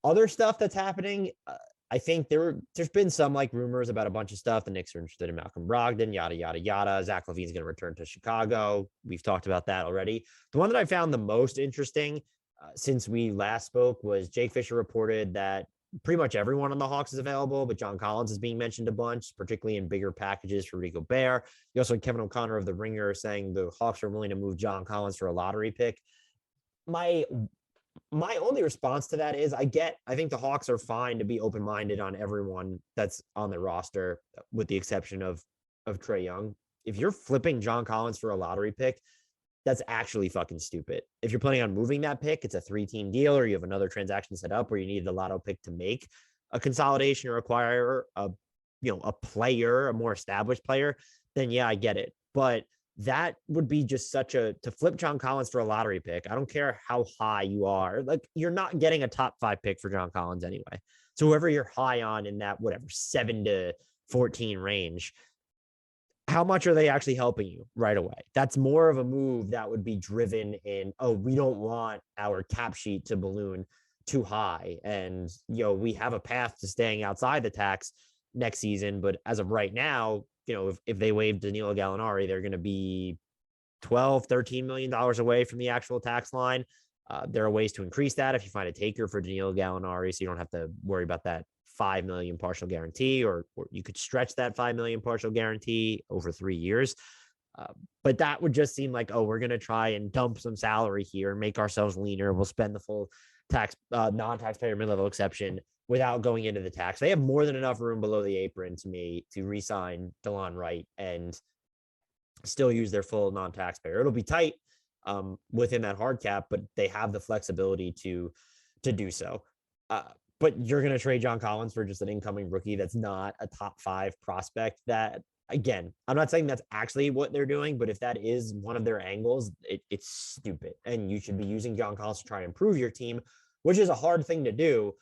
Other stuff that's happening, I think there's been some like rumors about a bunch of stuff. The Knicks are interested in Malcolm Brogdon, yada yada yada. Zach LaVine's going to return to Chicago. We've talked about that already. The one that I found the most interesting since we last spoke was Jake Fisher reported that pretty much everyone on the Hawks is available, but John Collins is being mentioned a bunch, particularly in bigger packages for Rudy Gobert. You also had Kevin O'Connor of the Ringer saying the Hawks are willing to move John Collins for a lottery pick. My my only response to that is I think the Hawks are fine to be open-minded on everyone that's on the roster, with the exception of Trae Young. If you're flipping John Collins for a lottery pick, that's actually fucking stupid. If you're planning on moving that pick, it's a 3-team deal, or you have another transaction set up where you need the lotto pick to make a consolidation or acquire a player, a more established player, then yeah, I get it. But that would be just such a to flip John Collins for a lottery pick. I don't care how high you are. Like, you're not getting a top 5 pick for John Collins anyway. So whoever you're high on in that whatever 7 to 14 range, how much are they actually helping you right away? That's more of a move that would be driven in, oh, we don't want our cap sheet to balloon too high. And, we have a path to staying outside the tax next season. But as of right now, if they waive Danilo Gallinari, they're going to be 12, $13 million away from the actual tax line. There are ways to increase that if you find a taker for Danilo Gallinari, so you don't have to worry about that 5 million partial guarantee, or you could stretch that 5 million partial guarantee over 3 years. But that would just seem like, oh, we're going to try and dump some salary here, make ourselves leaner. We'll spend the full tax, non-taxpayer mid-level exception without going into the tax. They have more than enough room below the apron to me to re-sign DeLon Wright and still use their full non-taxpayer. It'll be tight within that hard cap, but they have the flexibility to do so. But you're going to trade John Collins for just an incoming rookie that's not a top 5 prospect. That, again, I'm not saying that's actually what they're doing, but if that is one of their angles, it's stupid. And you should be using John Collins to try and improve your team, which is a hard thing to do.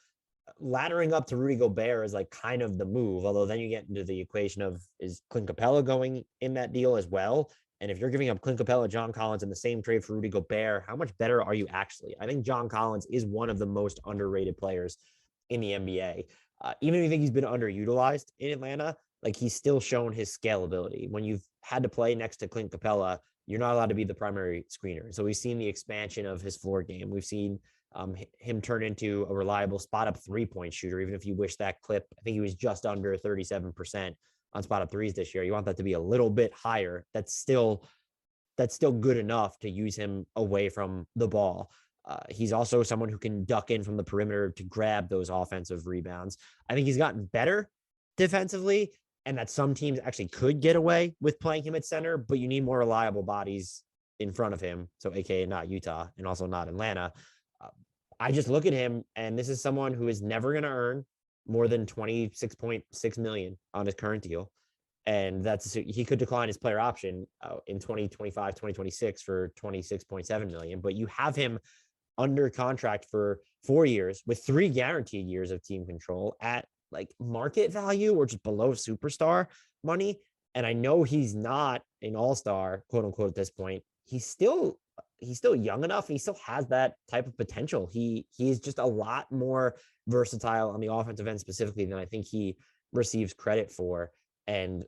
Laddering up to Rudy Gobert is like kind of the move, although then you get into the equation of, is Clint Capella going in that deal as well? And if you're giving up Clint Capella, John Collins in the same trade for Rudy Gobert, how much better are you actually? I think John Collins is one of the most underrated players in the NBA. Even if you think he's been underutilized in Atlanta, like, he's still shown his scalability. When you've had to play next to Clint Capella, you're not allowed to be the primary screener. So we've seen the expansion of his floor game. We've seen him turn into a reliable spot up 3-point shooter, even if you wish that clip. I think he was just under 37% on spot up threes this year. You want that to be a little bit higher. That's still good enough to use him away from the ball. He's also someone who can duck in from the perimeter to grab those offensive rebounds. I think he's gotten better defensively, and that some teams actually could get away with playing him at center, but you need more reliable bodies in front of him. So AKA not Utah, and also not Atlanta. I just look at him, and this is someone who is never going to earn more than 26.6 million on his current deal. And he could decline his player option in 2025, 2026 for 26.7 million, but you have him under contract for 4 years with 3 guaranteed years of team control at like market value or just below superstar money. And I know he's not an all-star, quote unquote, at this point. He's still young enough, and he still has that type of potential. He's just a lot more versatile on the offensive end specifically than I think he receives credit for. And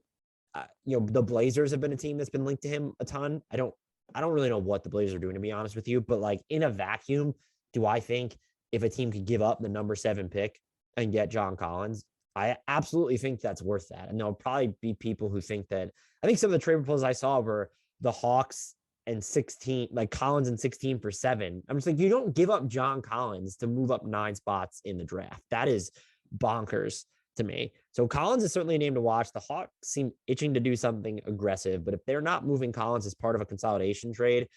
the Blazers have been a team that's been linked to him a ton. I don't really know what the Blazers are doing, to be honest with you, but like, in a vacuum, do I think if a team could give up the number 7 pick and get John Collins, I absolutely think that's worth that. And there'll probably be people who think that. I think some of the trade proposals I saw were the Hawks and 16, like Collins and 16 for 7. I'm just like, you don't give up John Collins to move up 9 spots in the draft. That is bonkers to me. So Collins is certainly a name to watch. The Hawks seem itching to do something aggressive, but if they're not moving Collins as part of a consolidation trade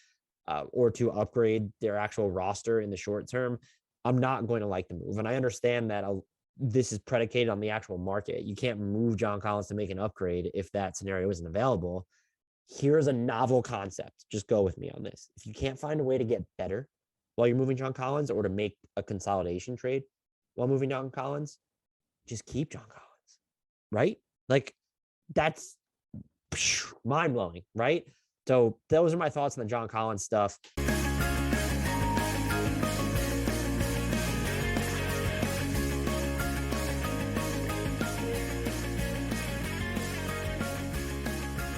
or to upgrade their actual roster in the short term, I'm not going to like the move. And I understand that this is predicated on the actual market. You can't move John Collins to make an upgrade if that scenario isn't available. Here's a novel concept. Just go with me on this. If you can't find a way to get better while you're moving John Collins, or to make a consolidation trade while moving John Collins, just keep John Collins, right? Like, that's mind-blowing, right? So those are my thoughts on the John Collins stuff.